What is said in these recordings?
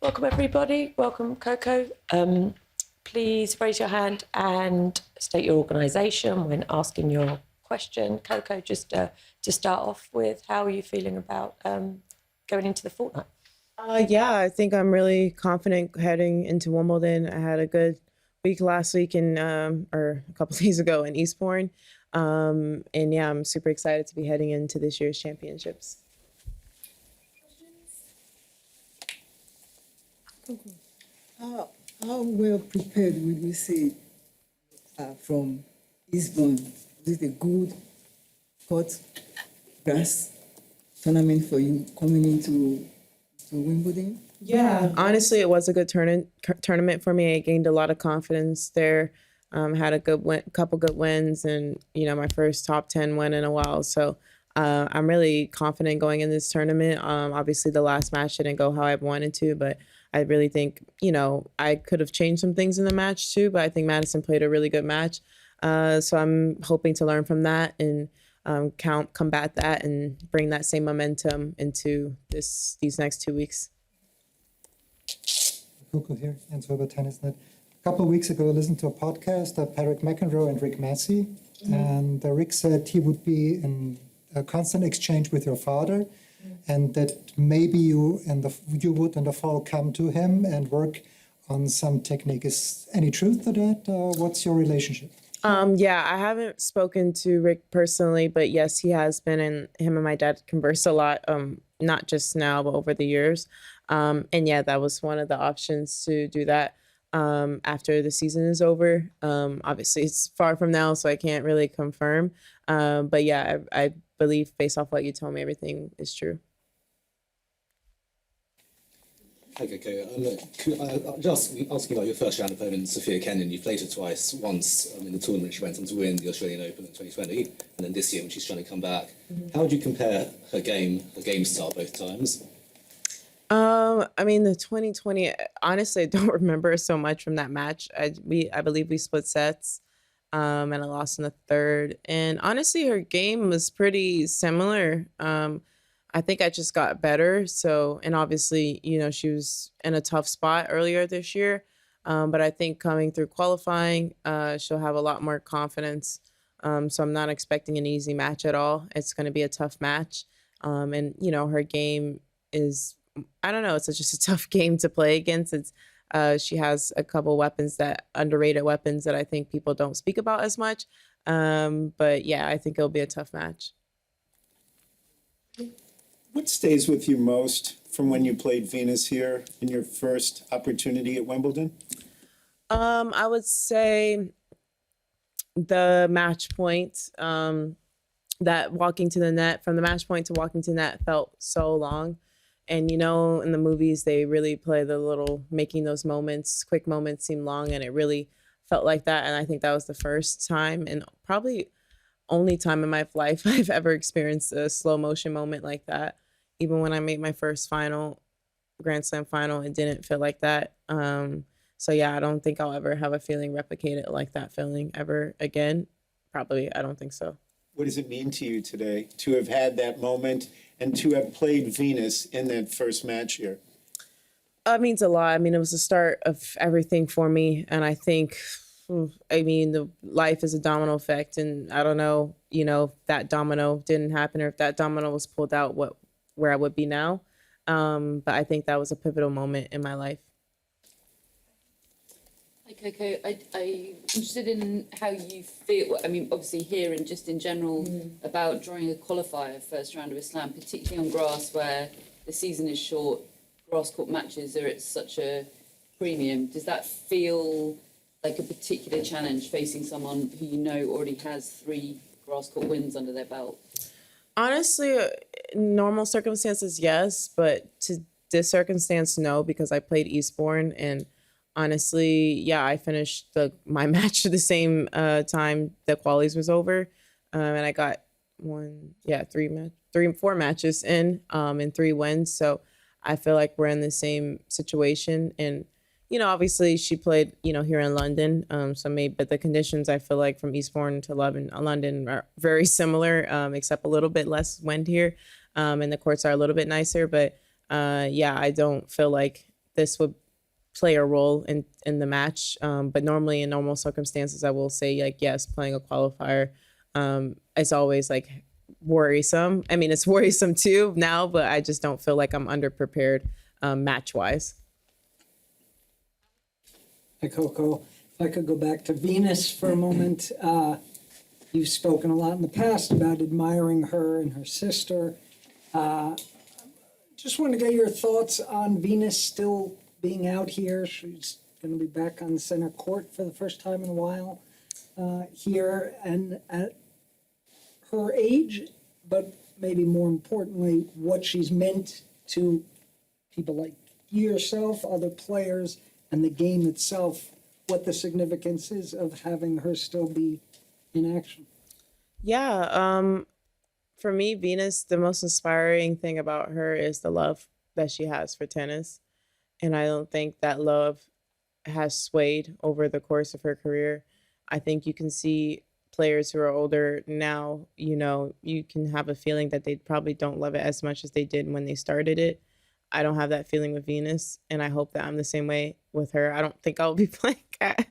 Welcome everybody. Welcome Coco. Please raise your hand and state your organisation when asking your question. Coco, just to start off with, how are you feeling about going into the fortnight? Yeah, I think I'm really confident heading into Wimbledon. I had a good week last week or a couple days ago in Eastbourne. And yeah, I'm super excited to be heading into this year's championships. How well prepared would you say from Eastbourne? Is it a good hot grass tournament for you coming into Wimbledon? Yeah, honestly, it was a good tournament for me. I gained a lot of confidence there. Had a couple good wins, and my first top 10 win in a while. So I'm really confident going in this tournament. Obviously, the last match didn't go how I wanted to, but I really think I could have changed some things in the match too. But I think Madison played a really good match. So I'm hoping to learn from that and combat that and bring that same momentum into these next 2 weeks. Coco here, answer about TennisNet. A couple of weeks ago, I listened to a podcast of Patrick McEnroe and Rick Massey, and Rick said he would be in a constant exchange with your father, and that maybe you would in the fall come to him and work on some technique. Is any truth to that? What's your relationship? Yeah, I haven't spoken to Rick personally, but yes, he has been, and him and my dad converse a lot, not just now, but over the years. And yeah, that was one of the options to do that after the season is over. Obviously, it's far from now, so I can't really confirm. But yeah, I believe based off what you told me, everything is true. Hi, Coco. I'll just ask you about your first round opponent, Sophia Kenin. You played her twice. Once in the tournament, she went on to win the Australian Open in 2020, and then this year when she's trying to come back. How would you compare her game style both times? I mean, the 2020, honestly, I don't remember so much from that match. I believe we split sets, and I lost in the third. And honestly, her game was pretty similar. I think I just got better. So, and obviously, she was in a tough spot earlier this year. But I think coming through qualifying, she'll have a lot more confidence. So I'm not expecting an easy match at all. It's going to be a tough match. And, her game is, I don't know, it's just a tough game to play against. She has a couple underrated weapons that I think people don't speak about as much. But yeah, I think it'll be a tough match. What stays with you most from when you played Venus here in your first opportunity at Wimbledon? I would say the match point, that walking to the net, from the match point to walking to the net felt so long. And, in the movies, they really play the little, making those moments, quick moments seem long, and it really felt like that. And I think that was the first time and probably only time in my life I've ever experienced a slow motion moment like that. Even when I made my first Grand Slam final, it didn't feel like that. So yeah, I don't think I'll ever have a feeling replicated like that feeling ever again. Probably, I don't think so. What does it mean to you today to have had that moment and to have played Venus in that first match here? It means a lot. I mean, it was the start of everything for me. And I think, the life is a domino effect. And I don't know, if that domino didn't happen or if that domino was pulled out, where I would be now. But I think that was a pivotal moment in my life. Hi, Coco. I'm interested in how you feel, obviously here and just in general, about drawing a qualifier first round of a slam, particularly on grass where the season is short, grass court matches are at such a premium. Does that feel like a particular challenge facing someone who already has 3 grass court wins under their belt? Honestly, normal circumstances, yes, but to this circumstance, no, because I played Eastbourne, and honestly, yeah, I finished my match the same time the qualies was over, and I got 4 matches in and 3 wins. So I feel like we're in the same situation, and obviously she played here in London, but the conditions I feel like from Eastbourne to London are very similar, except a little bit less wind here, and the courts are a little bit nicer. But yeah, I don't feel like this would play a role in the match. But normally in normal circumstances, I will say like, yes, playing a qualifier is always like worrisome. I mean, it's worrisome too now, but I just don't feel like I'm underprepared match wise. Hi, Coco. If I could go back to Venus for a moment. You've spoken a lot in the past about admiring her and her sister. Just want to get your thoughts on Venus still being out here. She's going to be back on center court for the first time in a while here, and at her age, but maybe more importantly, what she's meant to people like yourself, other players, and the game itself, what the significance is of having her still be in action. Yeah, for me, Venus, the most inspiring thing about her is the love that she has for tennis. And I don't think that love has swayed over the course of her career. I think you can see players who are older now, you can have a feeling that they probably don't love it as much as they did when they started it. I don't have that feeling with Venus, and I hope that I'm the same way with her. I don't think I'll be playing at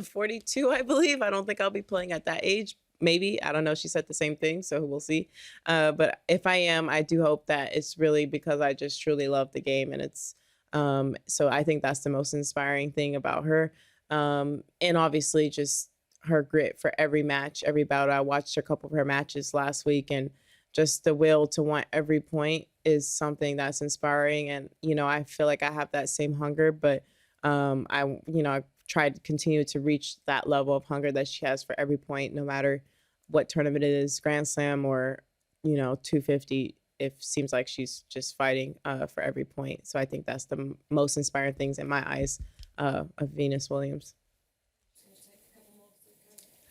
42, I believe. I don't think I'll be playing at that age. Maybe, I don't know. She said the same thing, so we'll see. But if I am, I do hope that it's really because I just truly love the game, and it's so I think that's the most inspiring thing about her. And obviously just her grit for every match, every bout. I watched a couple of her matches last week, and just the will to want every point is something that's inspiring. And, I feel like I have that same hunger, but I try to continue to reach that level of hunger that she has for every point, no matter what tournament it is, Grand Slam or, 250. It seems like she's just fighting for every point. So I think that's the most inspiring things in my eyes of Venus Williams.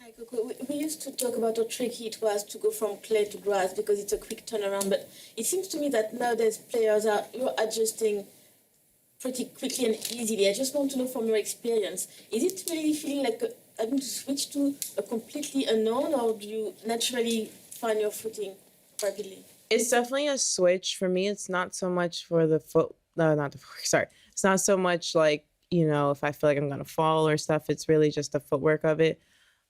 Hi, Coco. We used to talk about how tricky it was to go from clay to grass because it's a quick turnaround, but it seems to me that nowadays players you're adjusting pretty quickly and easily. I just want to know from your experience, is it really feeling like having to switch to a completely unknown, or do you naturally find your footing rapidly? It's definitely a switch for me. It's not so much for the foot, no, not the footwork, sorry. It's not so much like, if I feel like I'm going to fall or stuff. It's really just the footwork of it.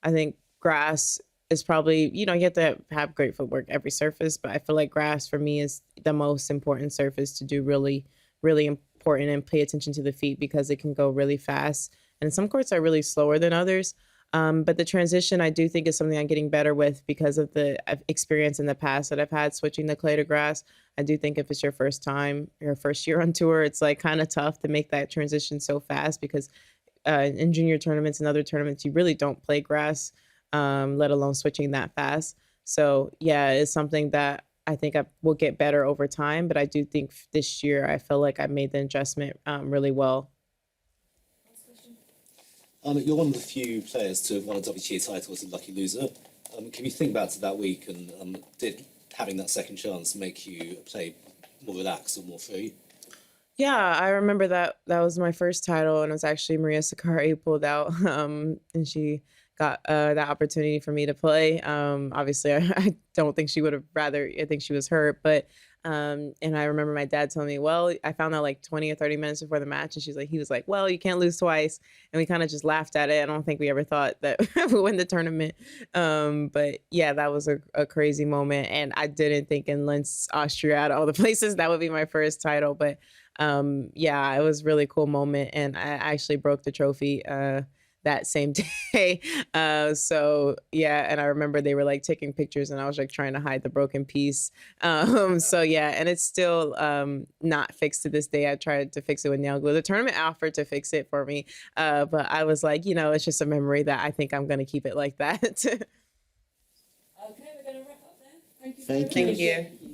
I think grass is probably, you have to have great footwork every surface, but I feel like grass for me is the most important surface to do really, really important and pay attention to the feet because it can go really fast. And some courts are really slower than others. But the transition, I do think, is something I'm getting better with because of the experience in the past that I've had switching the clay to grass. I do think if it's your first time, your first year on tour, it's like kind of tough to make that transition so fast because in junior tournaments and other tournaments, you really don't play grass, let alone switching that fast. So yeah, it's something that I think I will get better over time. But I do think this year, I feel like I made the adjustment really well. You're one of the few players to have won a WTA title as a lucky loser. Can you think back to that week and did having that second chance make you play more relaxed or more free? Yeah, I remember that was my first title, and it was actually Maria Sakkari who pulled out, and she got that opportunity for me to play. Obviously, I don't think she would have rather. I think she was hurt, but and I remember my dad telling me, well, I found out like 20 or 30 minutes before the match, and he was like, well, you can't lose twice, and we kind of just laughed at it. I don't think we ever thought that we would win the tournament, but yeah, that was a crazy moment, and I didn't think in Linz, Austria, out of all the places, that would be my first title, but yeah, it was a really cool moment, and I actually broke the trophy that same day. So yeah, and I remember they were like taking pictures, and I was like trying to hide the broken piece. So yeah, and it's still not fixed to this day. I tried to fix it with nail glue. The tournament offered to fix it for me, but I was like, it's just a memory that I think I'm gonna keep it like that. Okay, we're going to wrap up there. Thank you. Thank you. Thank you.